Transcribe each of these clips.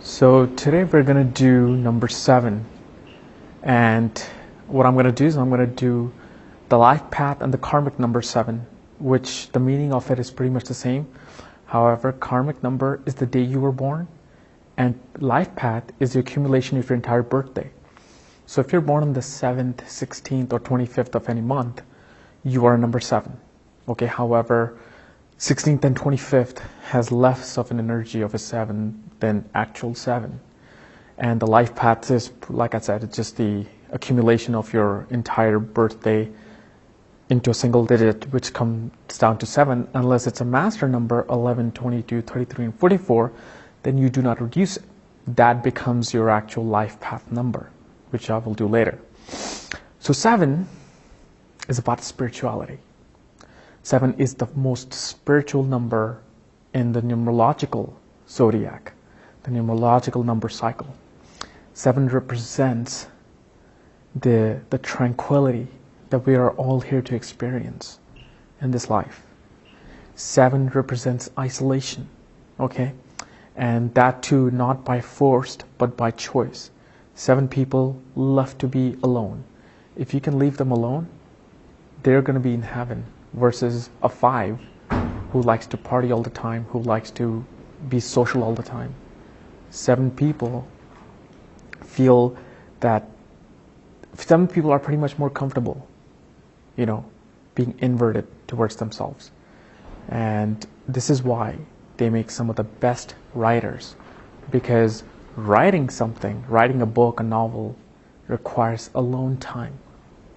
So today we're going to do number 7, and what I'm going to do is I'm going to do the life path and the karmic number 7, which the meaning of it is pretty much the same. However, karmic number is the day you were born, and life path is the accumulation of your entire birthday. So if you're born on the 7th, 16th, or 25th of any month, you are number 7. Okay, however, 16th and 25th has less of an energy of a 7 than actual 7. And the life path is, like I said, it's just the accumulation of your entire birthday into a single digit, which comes down to 7. Unless it's a master number, 11, 22, 33, and 44, then you do not reduce it. That becomes your actual life path number, which I will do later. So 7 is about spirituality. 7 is the most spiritual number in the numerological zodiac, the numerological number cycle. 7 represents the tranquility that we are all here to experience in this life. 7 represents isolation, okay? And that too, not by forced, but by choice. 7 people love to be alone. If you can leave them alone, they're going to be in heaven. Versus a 5 who likes to party all the time, who likes to be social all the time. 7 people feel that 7 people are pretty much more comfortable, being inverted towards themselves. And this is why they make some of the best writers, because writing a book, a novel, requires alone time.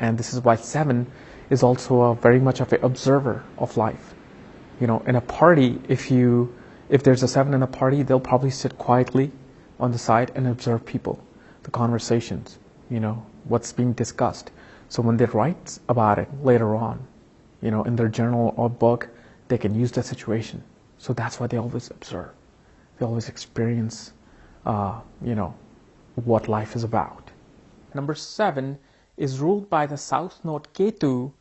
And this is why 7 is also very much of an observer of life. In a party, if there's a 7 in a party, they'll probably sit quietly on the side and observe people, the conversations, what's being discussed. So when they write about it later on, in their journal or book, they can use the situation. So that's why they always observe. They always experience, what life is about. Number 7 is ruled by the south node Ketu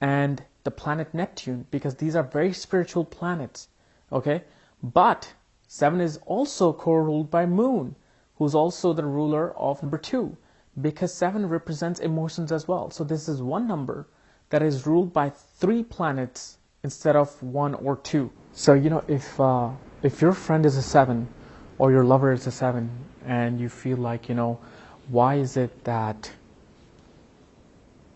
and the planet Neptune, because these are very spiritual planets, okay? But 7 is also co-ruled by Moon, who's also the ruler of number 2, because 7 represents emotions as well. So this is one number that is ruled by 3 planets instead of 1 or 2. So, if your friend is a 7 or your lover is a 7 and you feel like, why is it that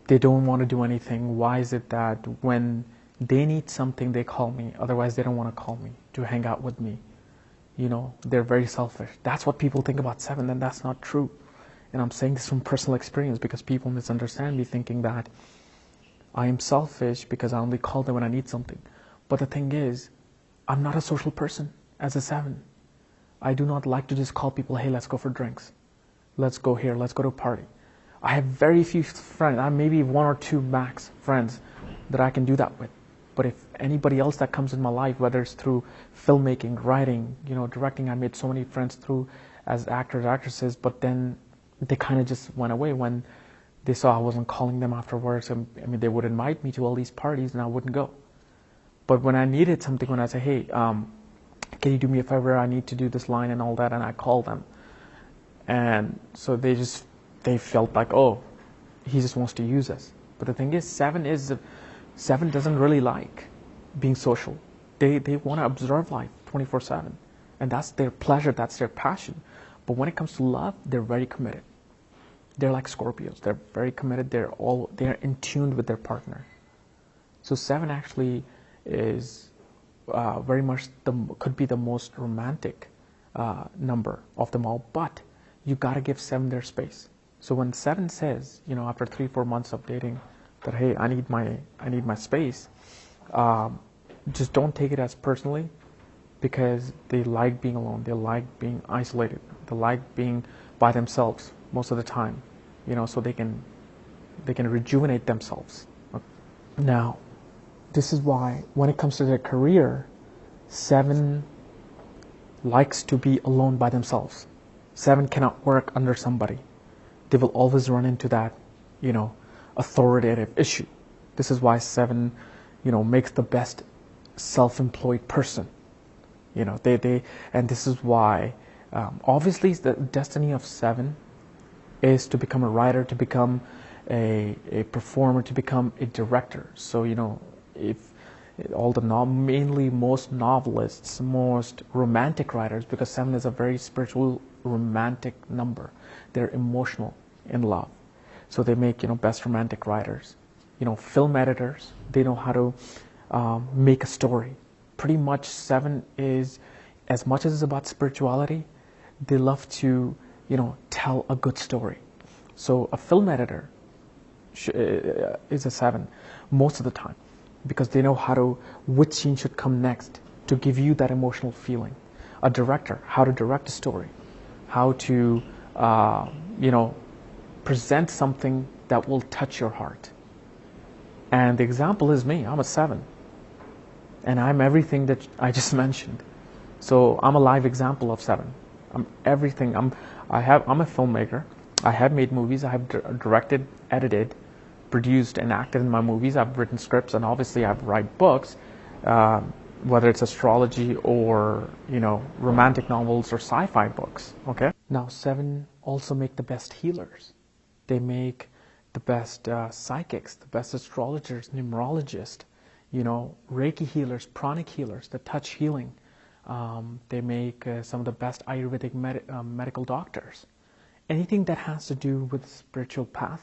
they don't want to do anything? Why is it that when they need something, they call me? Otherwise, they don't want to call me to hang out with me. They're very selfish. That's what people think about 7, and that's not true. And I'm saying this from personal experience, because people misunderstand me thinking that I am selfish because I only call them when I need something. But the thing is, I'm not a social person as a 7. I do not like to just call people, hey, let's go for drinks. Let's go here, let's go to a party. I have very few friends. I have maybe 1 or 2 max friends that I can do that with. But if anybody else that comes in my life, whether it's through filmmaking, writing, directing, I made so many friends through as actors, actresses, but then they kind of just went away when they saw I wasn't calling them afterwards. They would invite me to all these parties and I wouldn't go. But when I needed something, when I say, hey, can you do me a favor? I need to do this line and all that, and I call them. And so they felt like, oh, he just wants to use us. But the thing is, 7 doesn't really like being social. They want to observe life 24/7, and that's their pleasure, that's their passion. But when it comes to love, they're very committed. They're like Scorpios. They're very committed. They're in tune with their partner. So 7 actually is very much could be the most romantic number of them all. But you gotta give 7 their space. So when 7 says, after 3-4 months of dating, that hey, I need my space, just don't take it as personally, because they like being alone, they like being isolated, they like being by themselves most of the time, so they can rejuvenate themselves. Now, this is why when it comes to their career, 7 likes to be alone by themselves. 7 cannot work under somebody. They will always run into that, authoritative issue. This is why 7, makes the best self-employed person. And this is why Obviously, the destiny of 7 is to become a writer, to become a performer, to become a director. So, if all the mainly most novelists, most romantic writers, because 7 is a very spiritual, romantic number. They're emotional in love. So they make, best romantic writers. Film editors, they know how to make a story. Pretty much 7 is, as much as it's about spirituality, they love to, tell a good story. So a film editor is a 7 most of the time, because they know which scene should come next to give you that emotional feeling. A director, how to direct a story, how to, present something that will touch your heart. And the example is me. I'm a 7. And I'm everything that I just mentioned. So I'm a live example of 7. I'm everything. I'm a filmmaker. I have made movies. I have directed, edited, produced, and acted in my movies. I've written scripts, and obviously I've write books, whether it's astrology or, romantic novels or sci-fi books. Okay. Now 7 also make the best healers. They make the best psychics, the best astrologers, numerologists, Reiki healers, pranic healers, the touch healing. They make some of the best Ayurvedic medical doctors. Anything that has to do with spiritual path,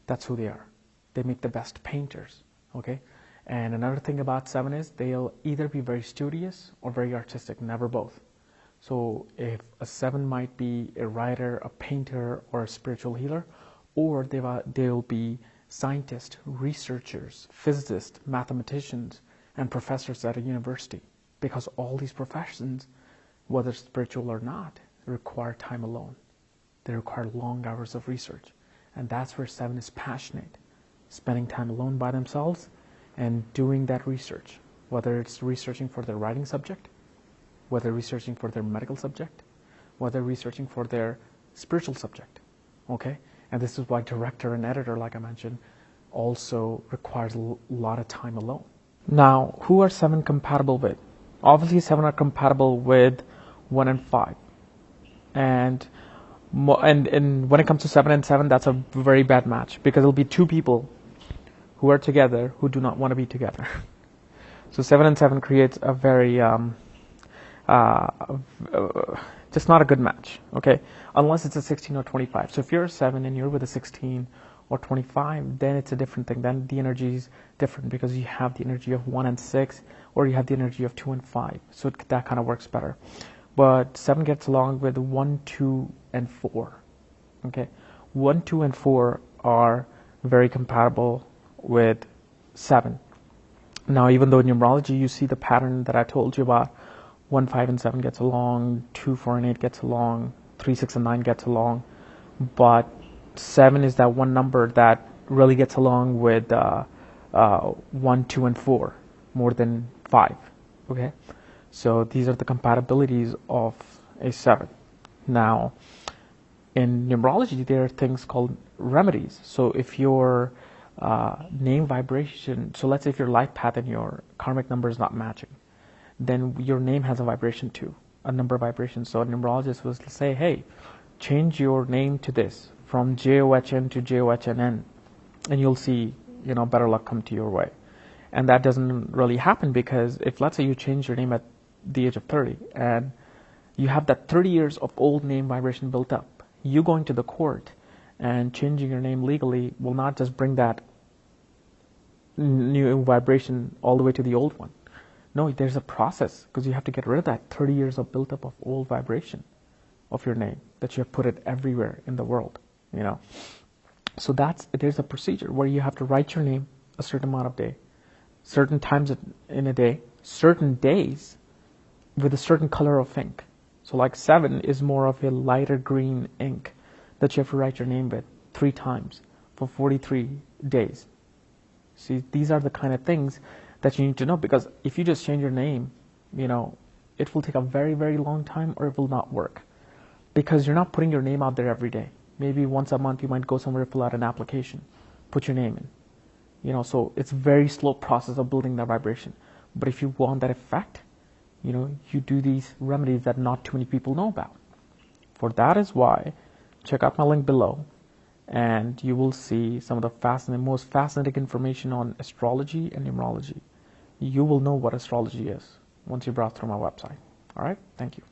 that's who they are. They make the best painters, okay? And another thing about 7 is they'll either be very studious or very artistic, never both. So if a 7 might be a writer, a painter, or a spiritual healer, or they'll be scientists, researchers, physicists, mathematicians, and professors at a university. Because all these professions, whether spiritual or not, require time alone. They require long hours of research. And that's where 7 is passionate, spending time alone by themselves and doing that research, whether it's researching for their writing subject, whether researching for their medical subject, whether researching for their spiritual subject, okay? And this is why director and editor, like I mentioned, also requires a lot of time alone. Now, who are 7 compatible with? Obviously, 7 are compatible with 1 and 5. And when it comes to 7 and 7, that's a very bad match, because it'll be 2 people who are together who do not want to be together. So 7 and 7 creates a very just not a good match, okay? Unless it's a 16 or 25. So if you're a 7 and you're with a 16 or 25, then it's a different thing. Then the energy is different, because you have the energy of 1 and 6, or you have the energy of 2 and 5. So that kind of works better. But 7 gets along with 1, 2, and 4, okay? 1, 2, and 4 are very compatible with 7. Now, even though in numerology you see the pattern that I told you about, 1, 5, and 7 gets along, 2, 4, and 8 gets along, 3, 6, and 9 gets along, but 7 is that one number that really gets along with 1, 2, and 4 more than 5, okay? So these are the compatibilities of a 7. Now, in numerology, there are things called remedies. So if your name vibration, so let's say if your life path and your karmic number is not matching, then your name has a vibration too, a number of vibrations. So a numerologist will say, hey, change your name to this, from JOHN to JOHNN, and you'll see, better luck come to your way. And that doesn't really happen, because if, let's say, you change your name at the age of 30, and you have that 30 years of old name vibration built up, you going to the court and changing your name legally will not just bring that new vibration all the way to the old one. No, there's a process, because you have to get rid of that 30 years of built up of old vibration of your name that you have put it everywhere in the world, So there's a procedure where you have to write your name a certain amount of day, certain times in a day, certain days with a certain color of ink. So like 7 is more of a lighter green ink that you have to write your name with 3 times for 43 days. See, these are the kind of things that you need to know, because if you just change your name, it will take a very, very long time, or it will not work, because you're not putting your name out there every day. Maybe once a month you might go somewhere, fill out an application, put your name in. So it's a very slow process of building that vibration. But if you want that effect, you do these remedies that not too many people know about. For that is why, check out my link below, and you will see some of the most fascinating information on astrology and numerology. You will know what astrology is once you browse through my website. All right, thank you.